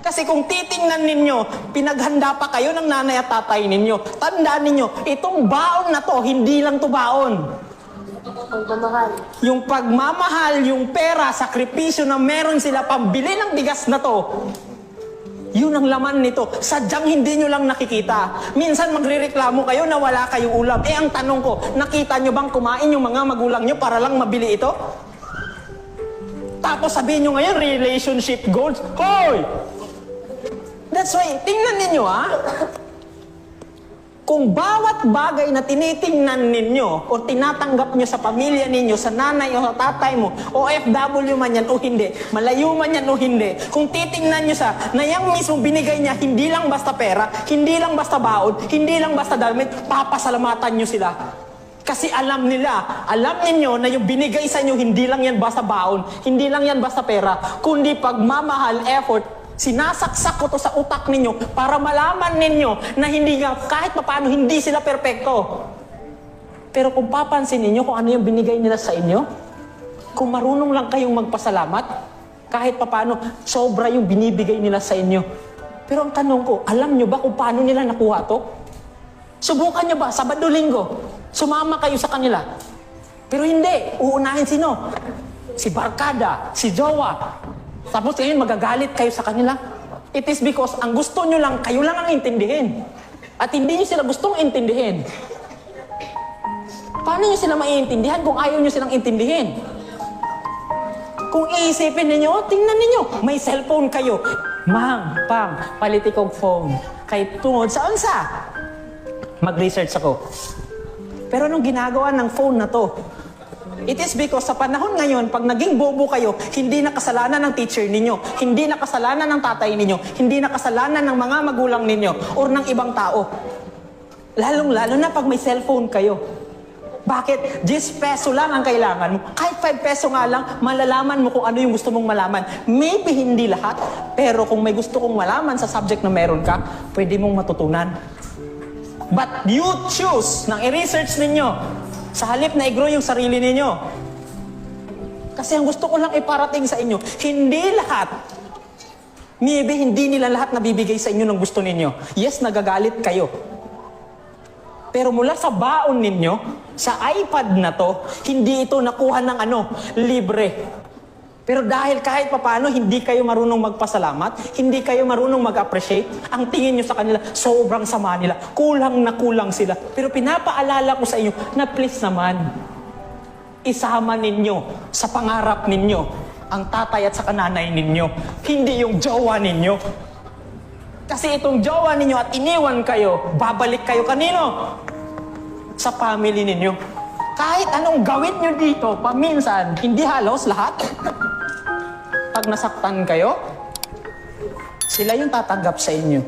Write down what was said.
Kasi kung titingnan ninyo, pinaghanda pa kayo ng nanay at tatay ninyo. Tandaan ninyo, itong baon na to, hindi lang to baon. Pagmamahal. Yung pagmamahal, yung pera, sakripisyo na meron sila pambili ng bigas na to, yun ang laman nito. Sadyang hindi nyo lang nakikita. Minsan magrereklamo kayo na wala kayong ulam. Eh ang tanong ko, nakita nyo bang kumain yung mga magulang nyo para lang mabili ito? Tapos sabihin nyo ngayon, relationship goals. Hoy! That's why, tingnan ninyo kung bawat bagay na tinitingnan ninyo o tinatanggap nyo sa pamilya ninyo, sa nanay o sa tatay mo, o OFW man yan o hindi, malayo man yan o hindi, kung titingnan nyo na yung mismo binigay niya, hindi lang basta pera, hindi lang basta baon, hindi lang basta damit, papasalamatan nyo sila. Kasi alam ninyo na yung binigay sa inyo, hindi lang yan basta baon, hindi lang yan basta pera, kundi pagmamahal, effort, sinasaksak ko to sa utak ninyo para malaman ninyo na hindi nga, kahit papaano, hindi sila perpekto. Pero kung papansin ninyo kung ano yung binigay nila sa inyo, kung marunong lang kayong magpasalamat, kahit papaano, sobra yung binibigay nila sa inyo. Pero ang tanong ko, alam nyo ba kung paano nila nakuha to? Subukan nyo ba, Sabado-Linggo, sumama kayo sa kanila. Pero hindi, uunahin sino? Si barkada, si jowa. Tapos ngayon magagalit kayo sa kanila. It is because ang gusto nyo lang, kayo lang ang intindihin. At hindi nyo sila gustong intindihin. Paano nyo sila maiintindihan kung ayaw nyo silang intindihin? Kung iisipin ninyo, tingnan ninyo, may cellphone kayo. Mang, pang, palitikog phone. Kahit tungod sa unsa. Mag-research ako. Pero anong ginagawa ng phone na to? It is because sa panahon ngayon, pag naging bobo kayo, hindi na kasalanan ng teacher ninyo, hindi na kasalanan ng tatay ninyo, hindi na kasalanan ng mga magulang ninyo, or ng ibang tao. Lalong-lalo na pag may cellphone kayo. Bakit? 10 peso lang ang kailangan mo. Kahit 5 peso nga lang, malalaman mo kung ano yung gusto mong malaman. Maybe hindi lahat, pero kung may gusto kong malaman sa subject na meron ka, pwede mong matutunan. But you choose nang i-research ninyo sa halip na i-grow yung sarili ninyo. Kasi ang gusto ko lang iparating sa inyo, hindi lahat, maybe hindi nila lahat nabibigay sa inyo ng gusto ninyo. Yes, nagagalit kayo. Pero mula sa baon ninyo, sa iPad na to, hindi ito nakuha ng libre. Pero dahil kahit papano, hindi kayo marunong magpasalamat, hindi kayo marunong mag-appreciate, ang tingin nyo sa kanila, sobrang sama nila, kulang na kulang sila. Pero pinapaalala ko sa inyo na please naman, isama ninyo sa pangarap ninyo ang tatay at sa kananay ninyo, hindi yung jowa ninyo. Kasi itong jowa ninyo at iniwan kayo, babalik kayo kanino? Sa family ninyo. Kahit anong gawin nyo dito, paminsan, hindi halos lahat. Pag nasaktan kayo, sila yung tatanggap sa inyo.